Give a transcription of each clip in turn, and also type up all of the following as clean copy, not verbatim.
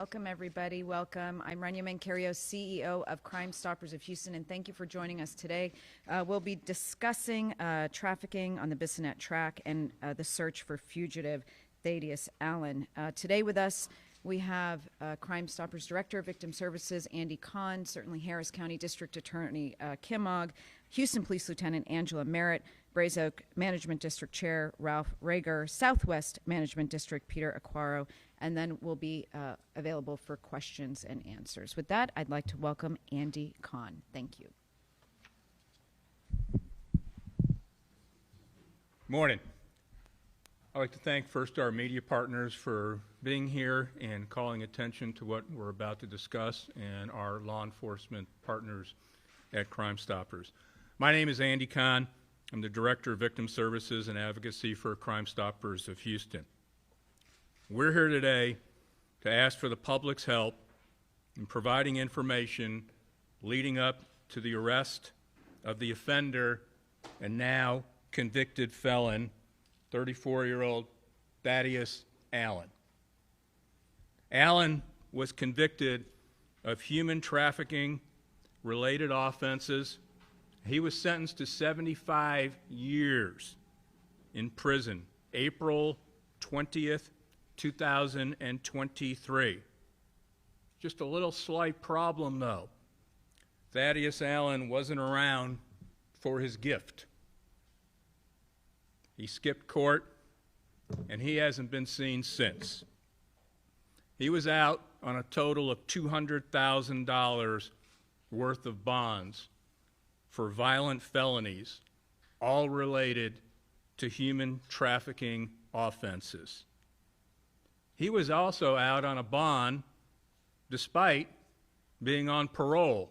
Welcome, everybody. Welcome. I'm Rania Mancario, CEO of Crime Stoppers of Houston, and thank you for joining us today. We'll be discussing trafficking on the Bissonnette track and the search for fugitive Thaddeus Allen. Today with us, we have Crime Stoppers Director of Victim Services, Andy Kahn, certainly Harris County District Attorney Kim Ogg, Houston Police Lieutenant Angela Merritt, Brazoak Management District Chair Ralph Rager, Southwest Management District Peter Aquaro, and then we'll be available for questions and answers. With that, I'd like to welcome Andy Kahn. Thank you. Morning. I'd like to thank first our media partners for being here and calling attention to what we're about to discuss, and our law enforcement partners at Crime Stoppers. My name is Andy Kahn. I'm the Director of Victim Services and Advocacy for Crime Stoppers of Houston. We're here today to ask for the public's help in providing information leading up to the arrest of the offender and now convicted felon, 34-year-old Thaddeus Allen. Allen was convicted of human trafficking related offenses. He was sentenced to 75 years in prison, April 20th, 2023. Just a little slight problem, though. Thaddeus Allen wasn't around for his gift. He skipped court, and he hasn't been seen since. He was out on a total of $200,000 worth of bonds for violent felonies, all related to human trafficking offenses. He was also out on a bond despite being on parole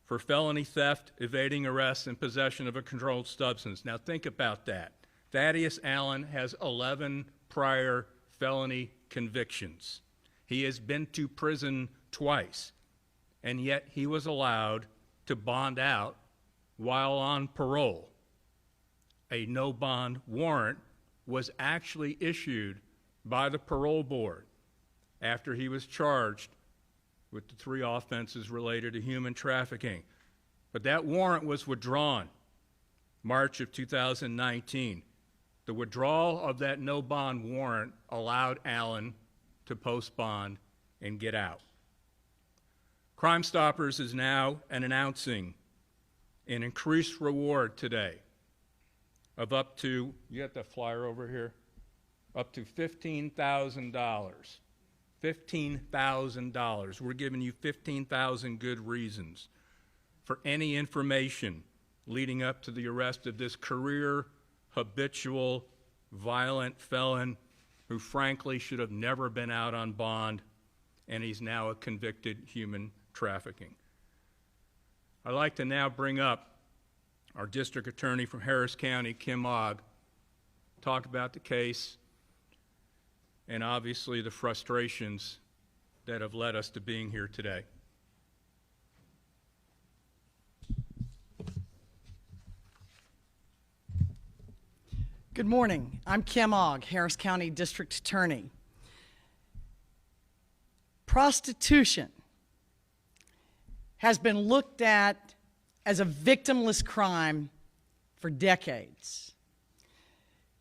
for felony theft, evading arrest, and possession of a controlled substance. Now think about that. Thaddeus Allen has 11 prior felony convictions. He has been to prison twice, and yet he was allowed to bond out while on parole. A no-bond warrant was actually issued by the parole board after he was charged with the 3 offenses related to human trafficking. But that warrant was withdrawn March of 2019. The withdrawal of that no-bond warrant allowed Allen to post bond and get out. Crime Stoppers is now announcing an increased reward today of up to, you got that flyer over here? Up to $15,000. $15,000. We're giving you 15,000 good reasons for any information leading up to the arrest of this career, habitual, violent felon who frankly should have never been out on bond, and he's now a convicted human trafficking. I'd like to now bring up our district attorney from Harris County, Kim Ogg, talk about the case and obviously the frustrations that have led us to being here today. Good morning. I'm Kim Ogg, Harris County District Attorney. Prostitution has been looked at as a victimless crime for decades.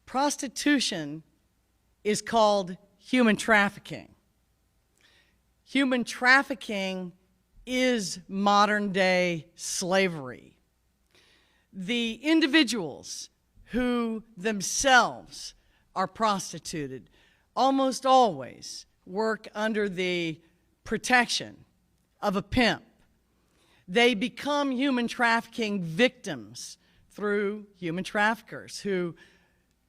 Prostitution is called human trafficking. Human trafficking is modern-day slavery. The individuals who themselves are prostituted almost always work under the protection of a pimp. They become human trafficking victims through human traffickers who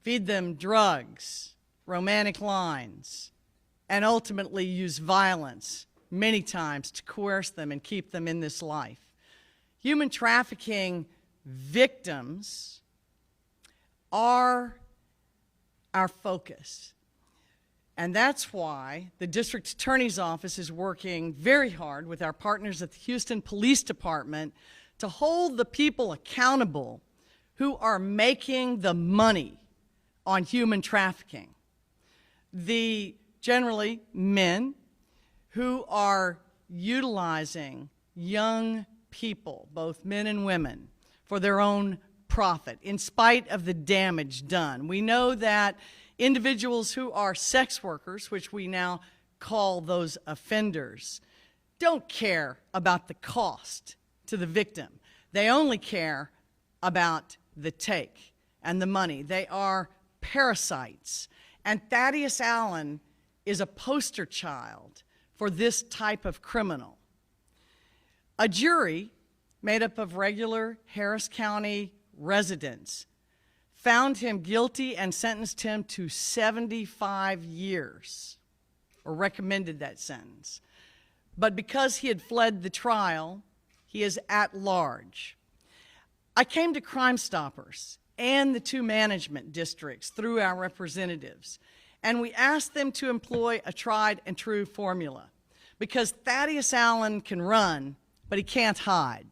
feed them drugs, romantic lines, and ultimately use violence many times to coerce them and keep them in this life. Human trafficking victims are our focus. And that's why the District Attorney's Office is working very hard with our partners at the Houston Police Department to hold the people accountable who are making the money on human trafficking. The generally men who are utilizing young people, both men and women, for their own profit, in spite of the damage done. We know that individuals who are sex workers, which we now call those offenders, don't care about the cost to the victim. They only care about the take and the money. They are parasites. And Thaddeus Allen is a poster child for this type of criminal. A jury made up of regular Harris County residents found him guilty and sentenced him to 75 years, or recommended that sentence. But because he had fled the trial, he is at large. I came to Crime Stoppers and the 2 management districts through our representatives, and we asked them to employ a tried and true formula, because Thaddeus Allen can run, but he can't hide.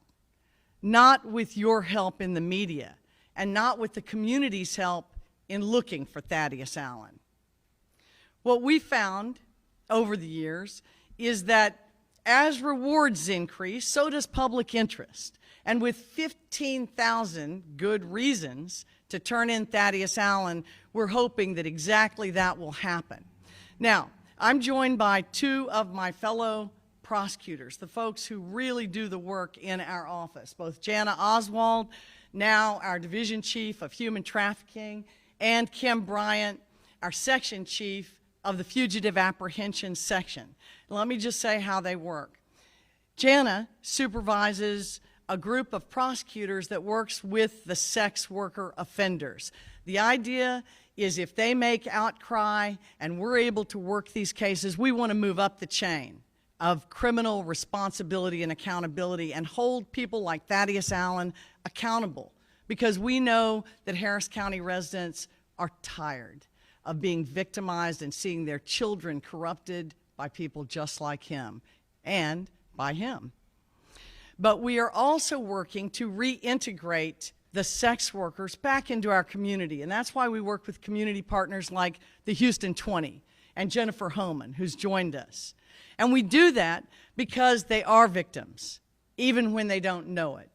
Not with your help in the media, and not with the community's help in looking for Thaddeus Allen. What we found over the years is that as rewards increase, so does public interest. And with 15,000 good reasons to turn in Thaddeus Allen, we're hoping that exactly that will happen. Now, I'm joined by 2 of my fellow prosecutors, the folks who really do the work in our office, both Jana Oswald, now our Division Chief of Human Trafficking, and Kim Bryant, our Section Chief of the Fugitive Apprehension Section. Let me just say how they work. Jana supervises a group of prosecutors that works with the sex worker offenders. The idea is if they make outcry and we're able to work these cases, we want to move up the chain of criminal responsibility and accountability and hold people like Thaddeus Allen accountable, because we know that Harris County residents are tired of being victimized and seeing their children corrupted by people just like him and by him. But we are also working to reintegrate the sex workers back into our community, and that's why we work with community partners like the Houston 20 and Jennifer Homan, who's joined us. And we do that because they are victims, even when they don't know it.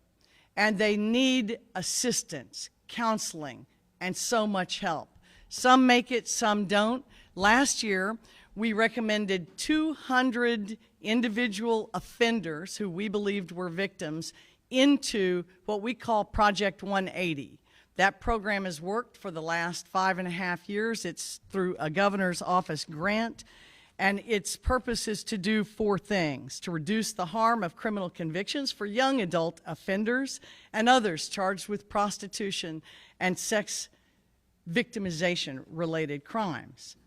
And they need assistance, counseling, and so much help. Some make it, some don't. Last year, we recommended 200 individual offenders who we believed were victims into what we call Project 180. That program has worked for the last 5.5 years. It's through a governor's office grant. And its purpose is to do 4 things: to reduce the harm of criminal convictions for young adult offenders and others charged with prostitution and sex victimization-related crimes.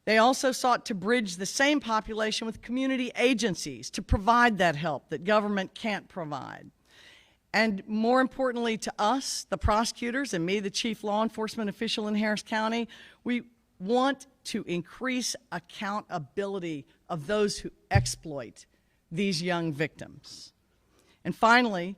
They also sought to bridge the same population with community agencies to provide that help that government can't provide. And more importantly to us, the prosecutors, and me, the chief law enforcement official in Harris County, we want to increase accountability of those who exploit these young victims. And finally,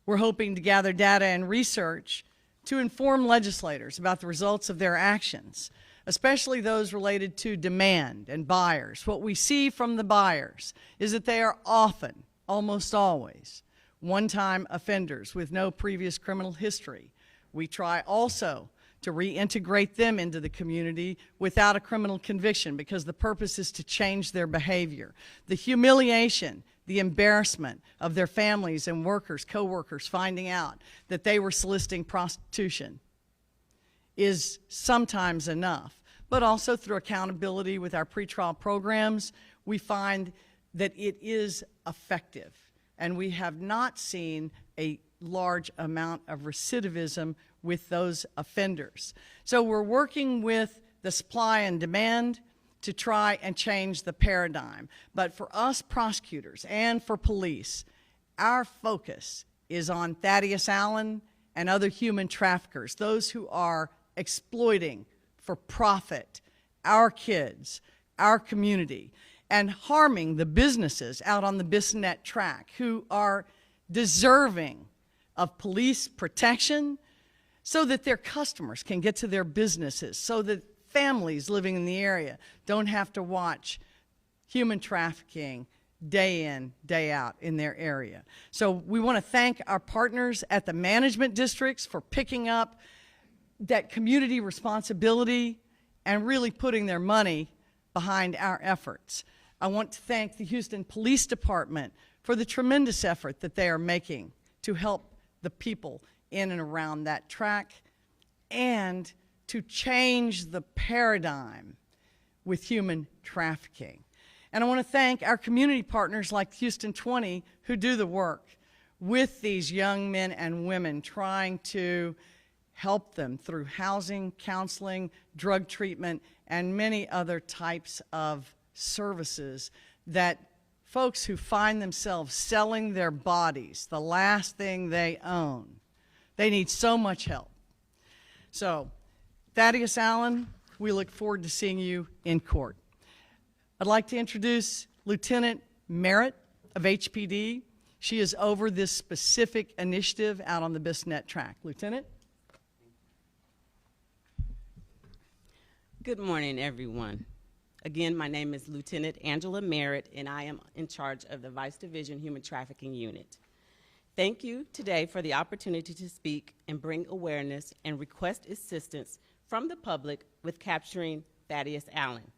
we're hoping to gather data and research to inform legislators about the results of their actions, especially those related to demand and buyers. What we see from the buyers is that they are often, almost always, one-time offenders with no previous criminal history. We try also to reintegrate them into the community without a criminal conviction, because the purpose is to change their behavior. The humiliation, the embarrassment of their families and workers, co-workers, finding out that they were soliciting prostitution is sometimes enough. But also through accountability with our pretrial programs, we find that it is effective. And we have not seen a large amount of recidivism with those offenders. So we're working with the supply and demand to try and change the paradigm. But for us prosecutors and for police, our focus is on Thaddeus Allen and other human traffickers, those who are exploiting for profit our kids, our community, and harming the businesses out on the Bissonnette track who are deserving of police protection so that their customers can get to their businesses, so that families living in the area don't have to watch human trafficking day in, day out in their area. So we want to thank our partners at the management districts for picking up that community responsibility and really putting their money behind our efforts. I want to thank the Houston Police Department for the tremendous effort that they are making to help the people in and around that track and to change the paradigm with human trafficking. And I want to thank our community partners like Houston 20 who do the work with these young men and women, trying to help them through housing, counseling, drug treatment, and many other types of services that folks who find themselves selling their bodies, the last thing they own, they need so much help. So, Thaddeus Allen, we look forward to seeing you in court. I'd like to introduce Lieutenant Merritt of HPD. She is over this specific initiative out on the Bissonnette track. Lieutenant? Good morning, everyone. Again, my name is Lieutenant Angela Merritt, and I am in charge of the Vice Division Human Trafficking Unit. Thank you today for the opportunity to speak and bring awareness and request assistance from the public with capturing Thaddeus Allen,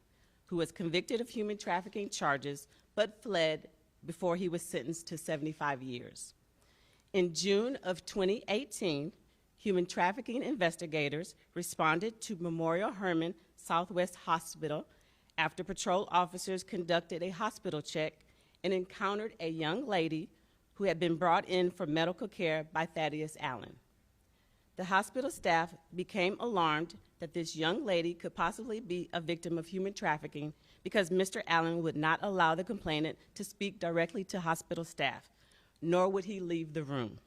who was convicted of human trafficking charges but fled before he was sentenced to 75 years. In June of 2018, human trafficking investigators responded to Memorial Hermann Southwest Hospital after patrol officers conducted a hospital check and encountered a young lady who had been brought in for medical care by Thaddeus Allen. The hospital staff became alarmed that this young lady could possibly be a victim of human trafficking because Mr. Allen would not allow the complainant to speak directly to hospital staff, nor would he leave the room.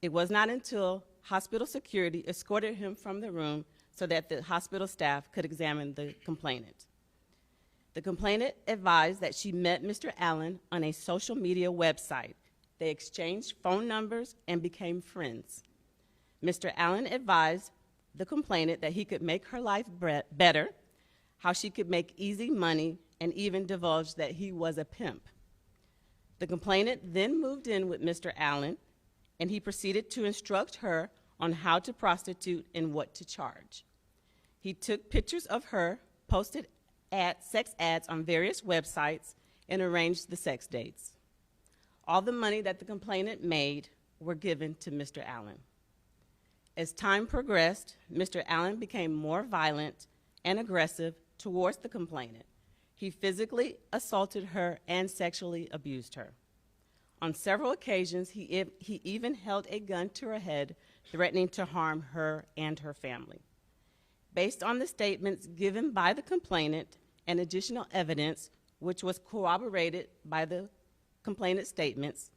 It was not until hospital security escorted him from the room so that the hospital staff could examine the complainant. The complainant advised that she met Mr. Allen on a social media website. They exchanged phone numbers and became friends. Mr. Allen advised the complainant that he could make her life better, how she could make easy money, and even divulged that he was a pimp. The complainant then moved in with Mr. Allen, and he proceeded to instruct her on how to prostitute and what to charge. He took pictures of her, posted sex ads on various websites, and arranged the sex dates. All the money that the complainant made were given to Mr. Allen. As time progressed, Mr. Allen became more violent and aggressive towards the complainant. He physically assaulted her and sexually abused her. On several occasions, he even held a gun to her head, threatening to harm her and her family. Based on the statements given by the complainant and additional evidence, which was corroborated by the complainant's statements,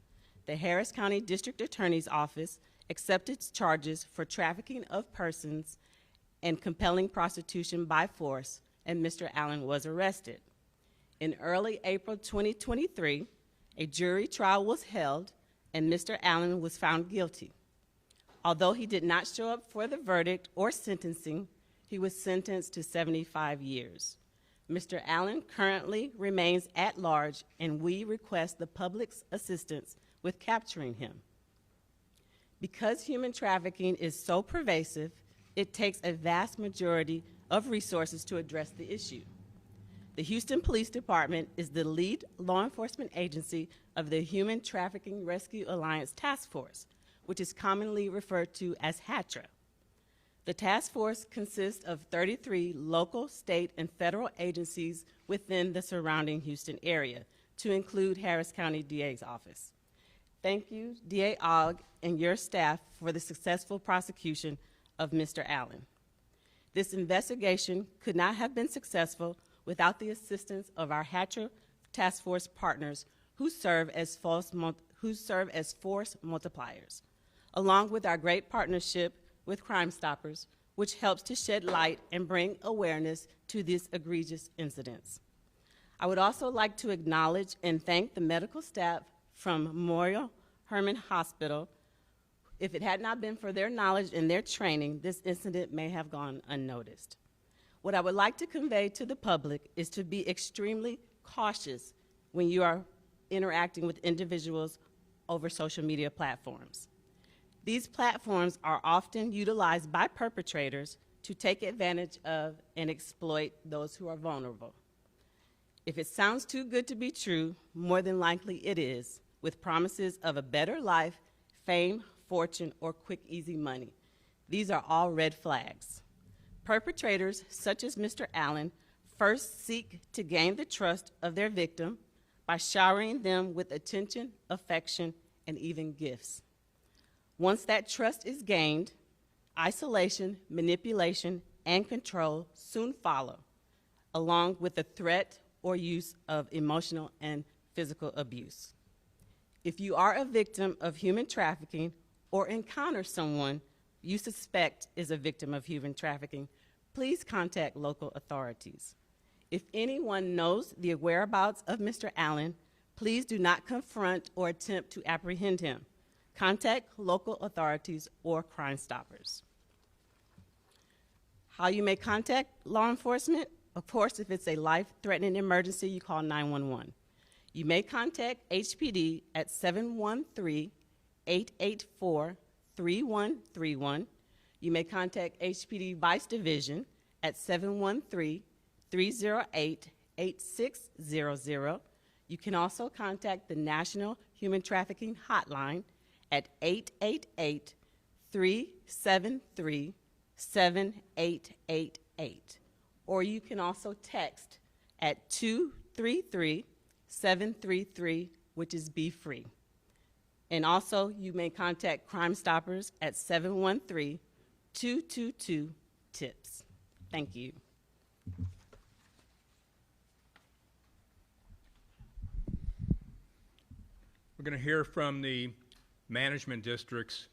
the Harris County District Attorney's Office accepted charges for trafficking of persons and compelling prostitution by force, and Mr. Allen was arrested. In early April 2023, a jury trial was held, and Mr. Allen was found guilty. Although he did not show up for the verdict or sentencing, he was sentenced to 75 years. Mr. Allen currently remains at large, and we request the public's assistance with capturing him. Because human trafficking is so pervasive, it takes a vast majority of resources to address the issue. The Houston Police Department is the lead law enforcement agency of the Human Trafficking Rescue Alliance Task Force, which is commonly referred to as HATRA. The task force consists of 33 local, state, and federal agencies within the surrounding Houston area, to include Harris County DA's office. Thank you, DA Ogg, and your staff for the successful prosecution of Mr. Allen. This investigation could not have been successful without the assistance of our HATRA task force partners who serve as force multipliers, along with our great partnership with Crime Stoppers, which helps to shed light and bring awareness to these egregious incidents. I would also like to acknowledge and thank the medical staff from Memorial Hermann Hospital. If it had not been for their knowledge and their training, this incident may have gone unnoticed. What I would like to convey to the public is to be extremely cautious when you are interacting with individuals over social media platforms. These platforms are often utilized by perpetrators to take advantage of and exploit those who are vulnerable. If it sounds too good to be true, more than likely it is, with promises of a better life, fame, fortune, or quick, easy money. These are all red flags. Perpetrators, such as Mr. Allen, first seek to gain the trust of their victim by showering them with attention, affection, and even gifts. Once that trust is gained, isolation, manipulation, and control soon follow, along with the threat or use of emotional and physical abuse. If you are a victim of human trafficking or encounter someone you suspect is a victim of human trafficking, please contact local authorities. If anyone knows the whereabouts of Mr. Allen, please do not confront or attempt to apprehend him. Contact local authorities or Crime Stoppers. How you may contact law enforcement? Of course, if it's a life-threatening emergency, you call 911. You may contact HPD at 713-884-3131. You may contact HPD Vice Division at 713-308-8600. You can also contact the National Human Trafficking Hotline at 888-373-7888. Or you can also text at 233-733, which is Be Free. And also, you may contact Crime Stoppers at 713-222-TIPS. Thank you. We're going to hear from the management districts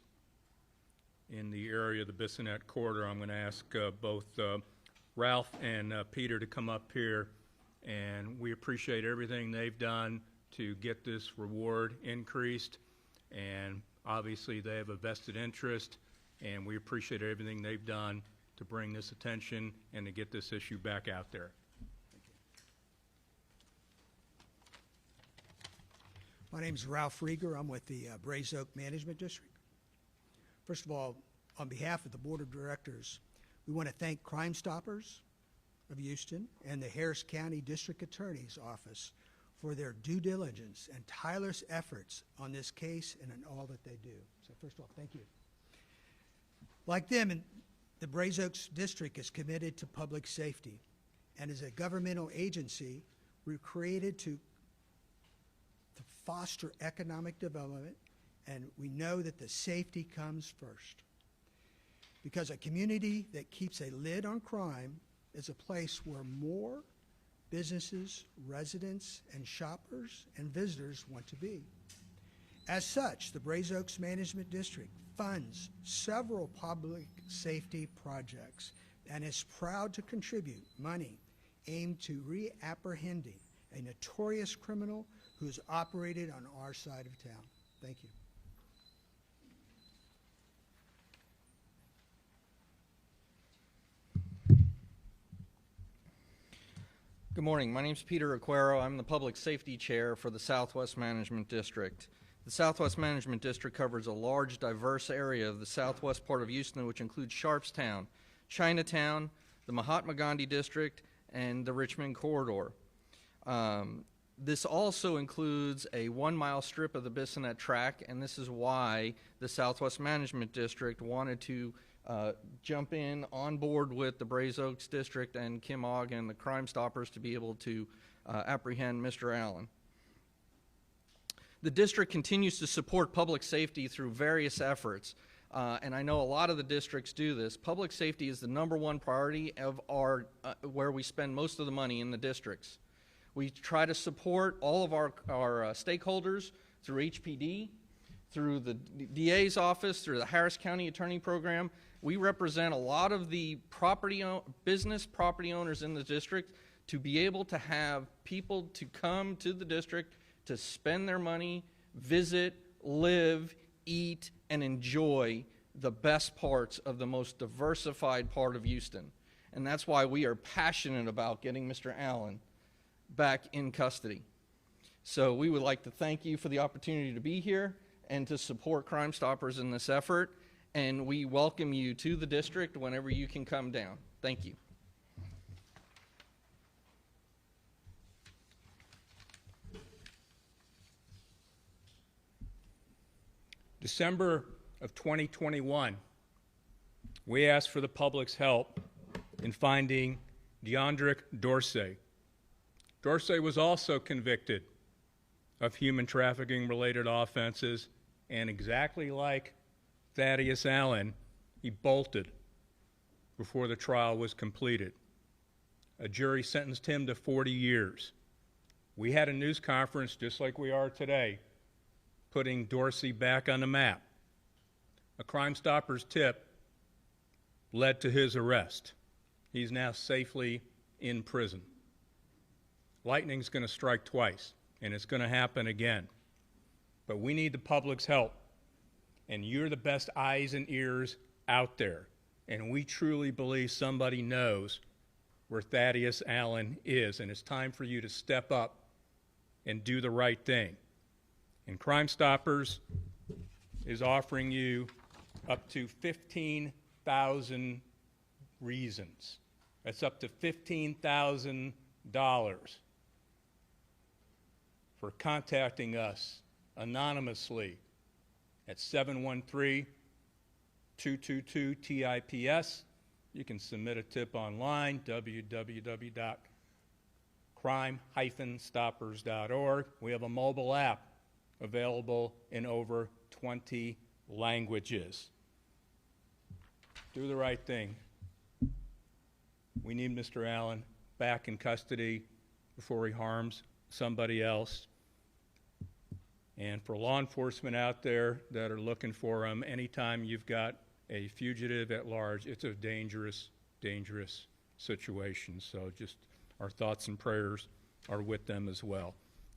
in the area of the Bissonnette corridor. I'm going to ask both Ralph and Peter to come up here, and we appreciate everything they've done to get this reward increased, and obviously they have a vested interest, and we appreciate everything they've done to bring this attention and to get this issue back out there. My name is Ralph Rieger. I'm with the Braes Oak Management District. First of all, on behalf of the Board of Directors, we want to thank Crime Stoppers of Houston and the Harris County District Attorney's Office for their due diligence and tireless efforts on this case and in all that they do. So first of all, thank you. Like them, the Braes Oaks District is committed to public safety, and as a governmental agency, we're created to foster economic development, and we know that the safety comes first. Because a community that keeps a lid on crime is a place where more businesses, residents, and shoppers and visitors want to be. As such, the Braes Oaks Management District funds several public safety projects and is proud to contribute money aimed to reapprehending a notorious criminal who has operated on our side of town. Thank you. Good morning. My name is Peter Aquero. I'm the Public Safety Chair for the Southwest Management District. The Southwest Management District covers a large, diverse area of the southwest part of Houston, which includes Sharpstown, Chinatown, the Mahatma Gandhi District, and the Richmond Corridor. This also includes a 1-mile strip of the Bissonnette track, and this is why the Southwest Management District wanted to jump in on board with the Braes Oaks District and Kim Ogg and the Crime Stoppers to be able to apprehend Mr. Allen. The district continues to support public safety through various efforts, and I know a lot of the districts do this. Public safety is the #1 priority of our where we spend most of the money in the districts. We try to support all of our stakeholders through HPD, through the DA's office, through the Harris County Attorney Program. We represent a lot of the business property owners in the district to be able to have people to come to the district to spend their money, visit, live, eat, and enjoy the best parts of the most diversified part of Houston. And that's why we are passionate about getting Mr. Allen back in custody. So we would like to thank you for the opportunity to be here and to support Crime Stoppers in this effort, and we welcome you to the district whenever you can come down. Thank you. December of 2021, we asked for the public's help in finding Deondrick Dorsey. Dorsey was also convicted of human trafficking-related offenses, and exactly like Thaddeus Allen, he bolted before the trial was completed. A jury sentenced him to 40 years. We had a news conference just like we are today, putting Dorsey back on the map. A Crime Stoppers tip led to his arrest. He's now safely in prison. Lightning's going to strike twice, and it's going to happen again. But we need the public's help, and you're the best eyes and ears out there. And we truly believe somebody knows where Thaddeus Allen is, and it's time for you to step up and do the right thing. And Crime Stoppers is offering you up to 15,000 reasons. That's up to $15,000 for contacting us anonymously at 713-222-TIPS. You can submit a tip online, www.crime-stoppers.org. We have a mobile app available in over 20 languages. Do the right thing. We need Mr. Allen back in custody before he harms somebody else. And for law enforcement out there that are looking for him, anytime you've got a fugitive at large, it's a dangerous, dangerous situation. So just our thoughts and prayers are with them as well.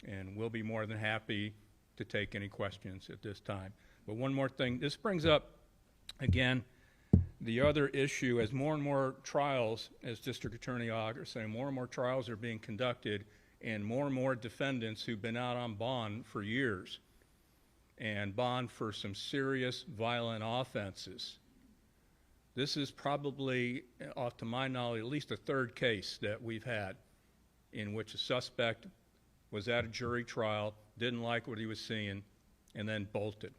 And we'll be more than happy to take any questions at this time. But one more thing, this brings up, again, the other issue, as more and more trials, as District Attorney Ogg are saying, more and more trials are being conducted, and more defendants who've been out on bond for years, and bond for some serious violent offenses. This is probably, off to my knowledge, at least a third case that we've had in which a suspect was at a jury trial, didn't like what he was seeing, and then bolted.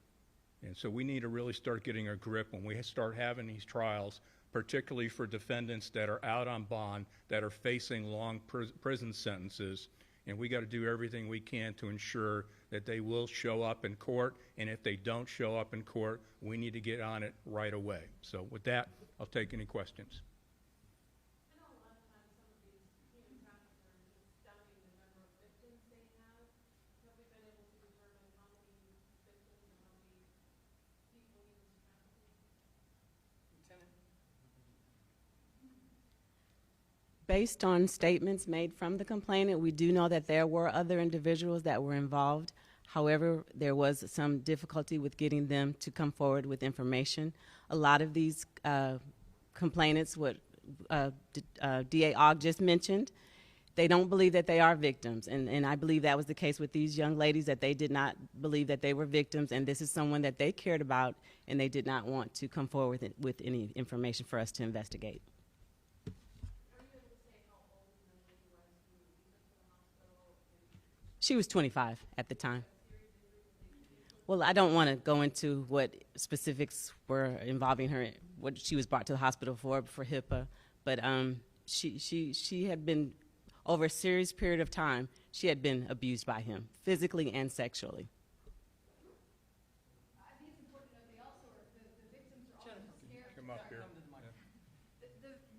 And so we need to really start getting a grip when we start having these trials, particularly for defendants that are out on bond, that are facing long prison sentences. And we got to do everything we can to ensure that they will show up in court. And if they don't show up in court, we need to get on it right away. So with that, I'll take any questions. I know a lot of times some of these human traffickers are just studying the number of victims they have. Have we been able to determine how many victims and how many people he was trafficking? Based on statements made from the complainant, we do know that there were other individuals that were involved. However, there was some difficulty with getting them to come forward with information. A lot of these complainants, what DA Ogg just mentioned, they don't believe that they are victims. And I believe that was the case with these young ladies, that they did not believe that they were victims, and this is someone that they cared about, and they did not want to come forward with any information for us to investigate. She was 25 at the time. Well, I don't want to go into what specifics were involving her, what she was brought to the hospital for HIPAA, but she had been, over a serious period of time, she had been abused by him, physically and sexually. I think it's important to note they also are, the victims are also scared. Come up here.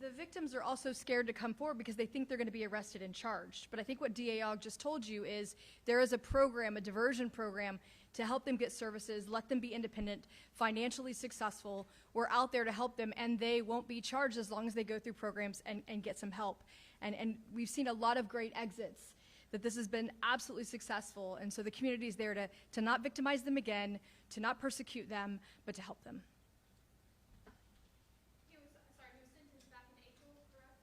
The victims are also scared to come forward because they think they're going to be arrested and charged. But I think what DA Ogg just told you is there is a program, a diversion program, to help them get services, let them be independent, financially successful. We're out there to help them, and they won't be charged as long as they go through programs and get some help. And we've seen a lot of great exits, that this has been absolutely successful. And so the community is there to not victimize them again, to not persecute them, but to help them. He was sentenced back in April, correct?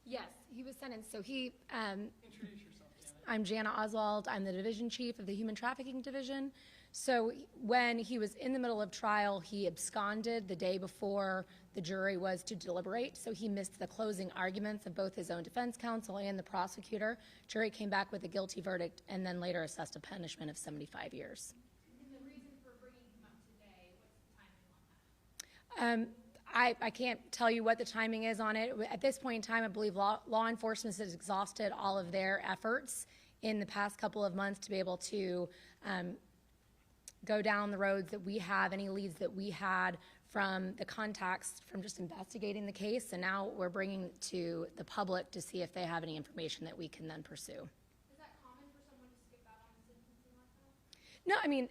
Yes. he was sentenced. So he, introduce yourself, Jana. I'm Jana Oswald. I'm the division chief of the Human Trafficking Division. So when he was in the middle of trial, he absconded the day before the jury was to deliberate. So he missed the closing arguments of both his own defense counsel and the prosecutor. Jury came back with a guilty verdict and then later assessed a punishment of 75 years. And the reason for bringing him up today, what's the timing on that? I can't tell you what the timing is on it. At this point in time, I believe law enforcement has exhausted all of their efforts in the past couple of months to be able to go down the roads that we have, any leads that we had from the contacts from just investigating the case, and now we're bringing it to the public to see if they have any information that we can then pursue. Is that common for someone to skip out on sentencing like that? No, I mean,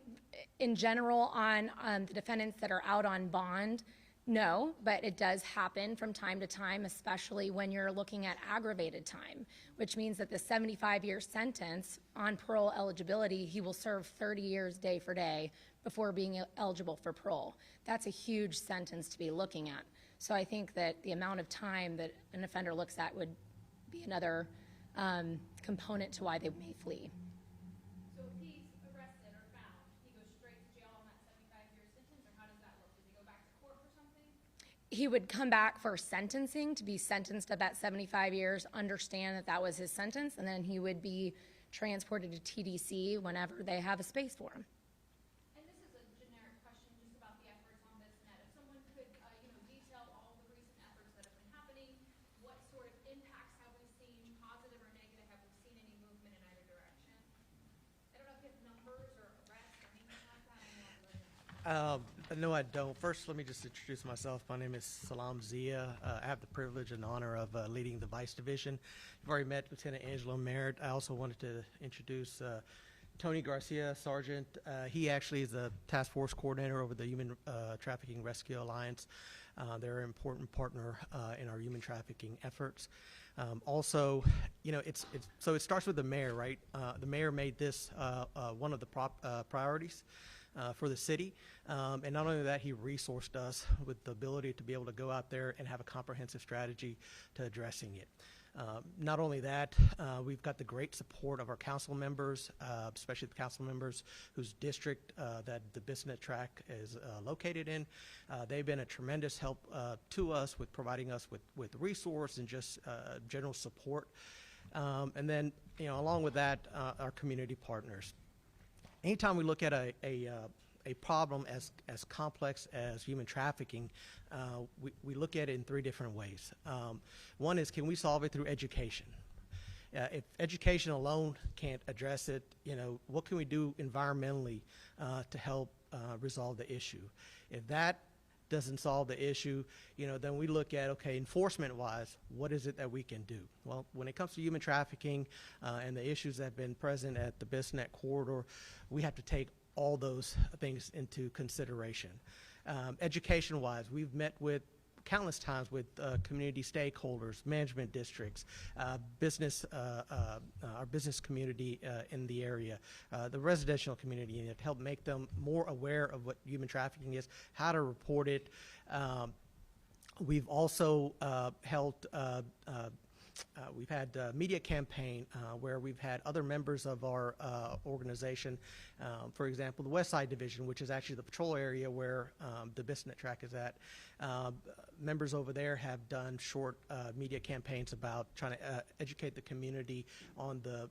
in general, on the defendants that are out on bond, no, but it does happen from time to time, especially when you're looking at aggravated time, which means that the 75-year sentence on parole eligibility, he will serve 30 years day for day before being eligible for parole. That's a huge sentence to be looking at. So I think that the amount of time that an offender looks at would be another component to why they may flee. So if he's arrested or found, he goes straight to jail on that 75-year sentence, or how does that look? Does he go back to court for something? He would come back for sentencing, to be sentenced at that 75 years, understand that that was his sentence, and then he would be transported to TDC whenever they have a space for him. And this is a generic question just about the efforts on this net. If someone could, detail all the recent efforts that have been happening, what sort of impacts have we seen, positive or negative? Have we seen any movement in either direction? I don't know if you have numbers or arrests or anything like that. No, I don't. First, let me just introduce myself. My name is Salam Zia. I have the privilege and honor of leading the Vice Division. You've already met Lieutenant Angela Merritt. I also wanted to introduce Tony Garcia, Sergeant. He actually is the task force coordinator over the Human Trafficking Rescue Alliance. They're an important partner in our human trafficking efforts. Also, so it starts with the mayor, right? The mayor made this one of the priorities for the city. And not only that, he resourced us with the ability to be able to go out there and have a comprehensive strategy to addressing it. Not only that, we've got the great support of our council members, especially the council members whose district that the Bissonnette track is located in. They've been a tremendous help to us with providing us with resource and just general support. And then, along with that, our community partners. Anytime we look at a problem as complex as human trafficking, we look at it in three different ways. One is, can we solve it through education? If education alone can't address it, what can we do environmentally to help resolve the issue? If that doesn't solve the issue, then we look at, okay, enforcement-wise, what is it that we can do? Well, when it comes to human trafficking and the issues that have been present at the Bissonnette corridor, we have to take all those things into consideration. Education-wise, we've met with countless times with community stakeholders, management districts, our business community in the area, the residential community, to help make them more aware of what human trafficking is, how to report it. We've also we've had a media campaign where we've had other members of our organization, for example, the West Side Division, which is actually the patrol area where the Bissonnette track is at. Members over there have done short media campaigns about trying to educate the community on the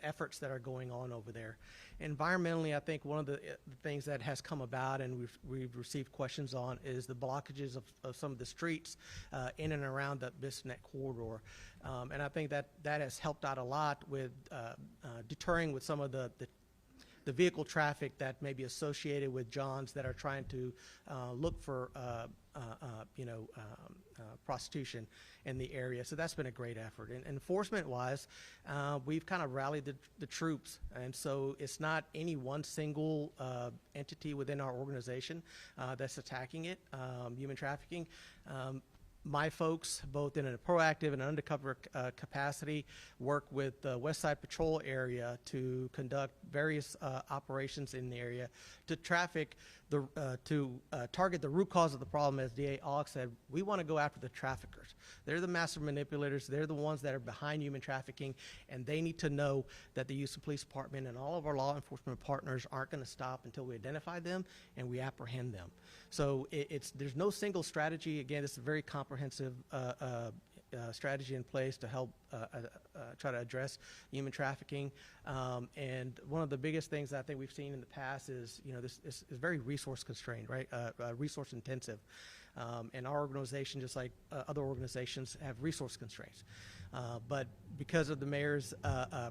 efforts that are going on over there. Environmentally, I think one of the things that has come about and we've received questions on is the blockages of some of the streets in and around the Bissonnette corridor. And I think that has helped out a lot with deterring with some of the vehicle traffic that may be associated with Johns that are trying to look for prostitution in the area. So that's been a great effort. And enforcement-wise, we've kind of rallied the troops, and so it's not any one single entity within our organization that's attacking it, human trafficking. My folks, both in a proactive and undercover capacity, work with the West Side Patrol area to conduct various operations in the area to traffic target the root cause of the problem, as DA Ogg said, we want to go after the traffickers. They're the master manipulators. They're the ones that are behind human trafficking, and they need to know that the Houston Police Department and all of our law enforcement partners aren't going to stop until we identify them and we apprehend them. So there's no single strategy. Again, this is a very comprehensive strategy in place to help try to address human trafficking. And one of the biggest things I think we've seen in the past is, this is very resource constrained, right? Resource intensive. And our organization, just like other organizations, have resource constraints. But because of the mayor's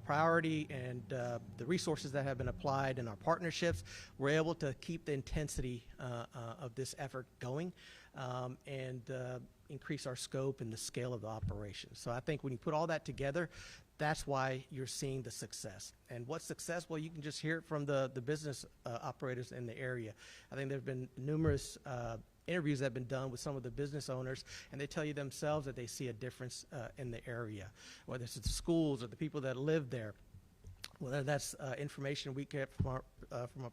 priority and the resources that have been applied and our partnerships, we're able to keep the intensity of this effort going and increase our scope and the scale of the operation. So I think when you put all that together, that's why you're seeing the success. And what's success? Well, you can just hear it from the business operators in the area. I think there have been numerous interviews that have been done with some of the business owners, and they tell you themselves that they see a difference in the area, whether it's the schools or the people that live there. Whether that's information we get from our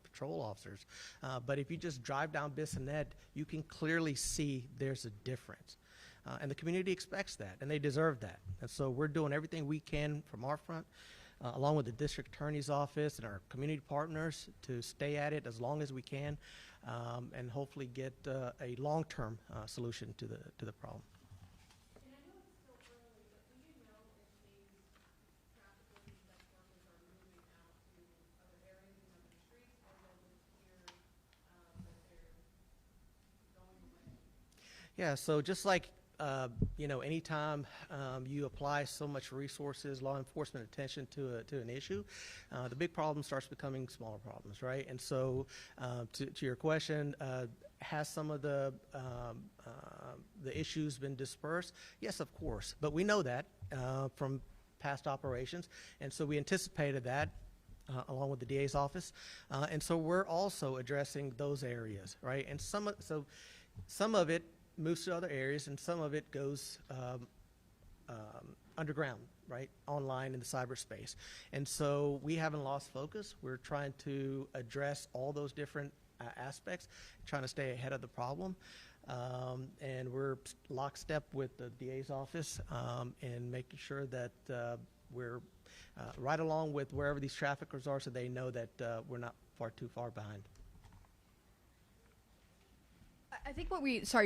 patrol officers. But if you just drive down Bissonnette, you can clearly see there's a difference. And the community expects that, and they deserve that. And so we're doing everything we can from our front, along with the district attorney's office and our community partners, to stay at it as long as we can, and hopefully get a long-term solution to the problem. And I know it's still early, but do you know if these traffickers and sex workers are moving out to other areas and other streets, or they'll just hear that they're going away? Yeah, so just like anytime you apply so much resources, law enforcement attention to an issue, the big problem starts becoming smaller problems, right? And so, to your question, has some of the issues been dispersed? Yes, of course, but we know that from past operations, and so we anticipated that. Along with the DA's office, and so we're also addressing those areas, right? And some of it moves to other areas, and some of it goes underground, right, online in the cyberspace. And so we haven't lost focus. We're trying to address all those different aspects, trying to stay ahead of the problem. And we're lockstep with the DA's office and making sure that we're right along with wherever these traffickers are, so they know that we're not too far behind. I think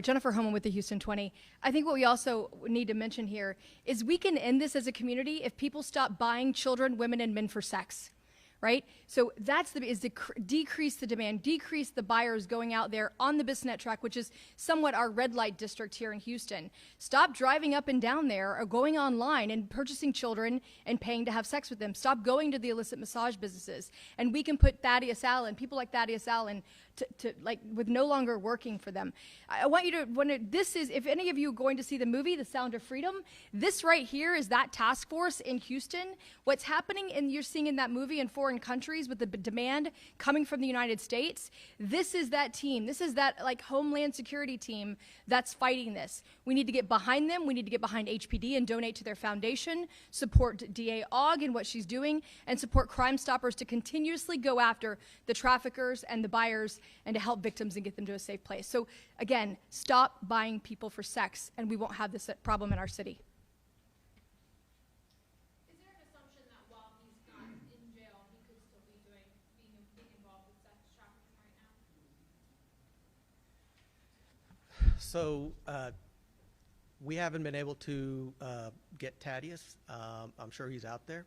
Jennifer Homan with the Houston 20. I think what we also need to mention here is we can end this as a community if people stop buying children, women, and men for sex, right? So that's decrease the demand, decrease the buyers going out there on the Bissonnette track, which is somewhat our red light district here in Houston. Stop driving up and down there or going online and purchasing children and paying to have sex with them. Stop going to the illicit massage businesses. And we can put Thaddeus Allen, people like Thaddeus Allen, to with no longer working for them. I want you to, if any of you are going to see the movie, The Sound of Freedom, this right here is that task force in Houston. What's happening, and you're seeing in that movie in foreign countries with the demand coming from the United States, this is that team. This is that Homeland Security team that's fighting this. We need to get behind them. We need to get behind HPD and donate to their foundation, support DA Ogg and what she's doing, and support Crime Stoppers to continuously go after the traffickers and the buyers and to help victims and get them to a safe place. So again, stop buying people for sex, and we won't have this problem in our city. Is there an assumption that while he's not in jail, he could still be being involved with sex trafficking right now? So we haven't been able to get Thaddeus. I'm sure he's out there,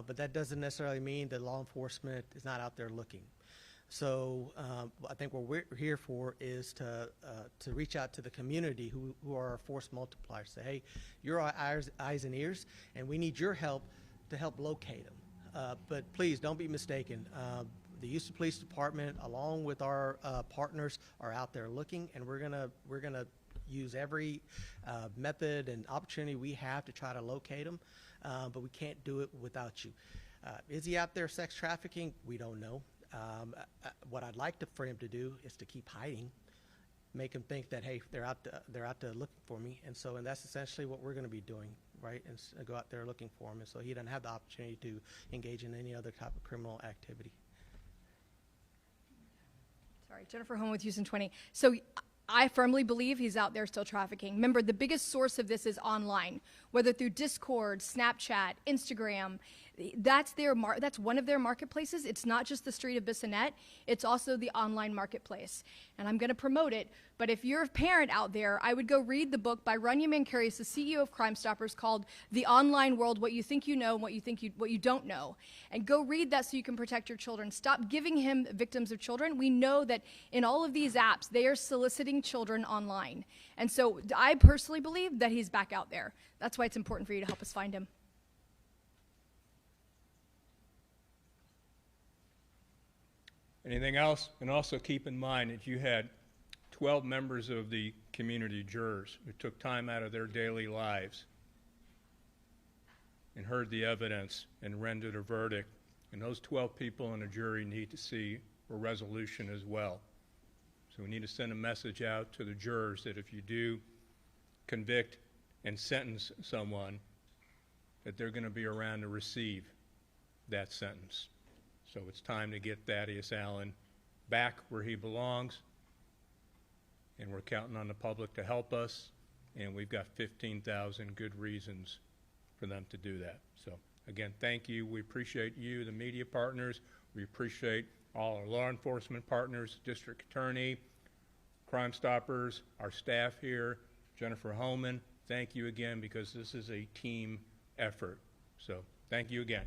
but that doesn't necessarily mean that law enforcement is not out there looking. So I think what we're here for is to reach out to the community who are our force multipliers. Say, hey, you're our eyes and ears, and we need your help to help locate them. But please don't be mistaken. The Houston Police Department, along with our partners, are out there looking, and we're gonna use every method and opportunity we have to try to locate them. But we can't do it without you. Is he out there sex trafficking? We don't know. What I'd like for him to do is to keep hiding, make him think that, hey, they're out there looking for me, and that's essentially what we're going to be doing, right? And go out there looking for him, and so he doesn't have the opportunity to engage in any other type of criminal activity. Sorry, Jennifer Home with Houston 20. So I firmly believe he's out there still trafficking. Remember, the biggest source of this is online, whether through Discord, Snapchat, Instagram. That's one of their marketplaces. It's not just the street of Bissonnette. It's also the online marketplace. And I'm going to promote it. But if you're a parent out there, I would go read the book by Rania Mankarios, the CEO of Crime Stoppers, called The Online World, What You Think You Know and What You Don't Know. And go read that so you can protect your children. Stop giving him victims of children. We know that in all of these apps, they are soliciting children online. And so I personally believe that he's back out there. That's why it's important for you to help us find him. Anything else? And also keep in mind that you had 12 members of the community, jurors, who took time out of their daily lives and heard the evidence and rendered a verdict. And those 12 people in a jury need to see a resolution as well. So we need to send a message out to the jurors that if you do convict and sentence someone, that they're going to be around to receive that sentence. So it's time to get Thaddeus Allen back where he belongs, and we're counting on the public to help us, and we've got 15,000 good reasons for them to do that. So again, thank you. We appreciate you, the media partners. We appreciate all our law enforcement partners, District Attorney, Crime Stoppers, our staff here, Jennifer Homan. Thank you again, because this is a team effort. So thank you again.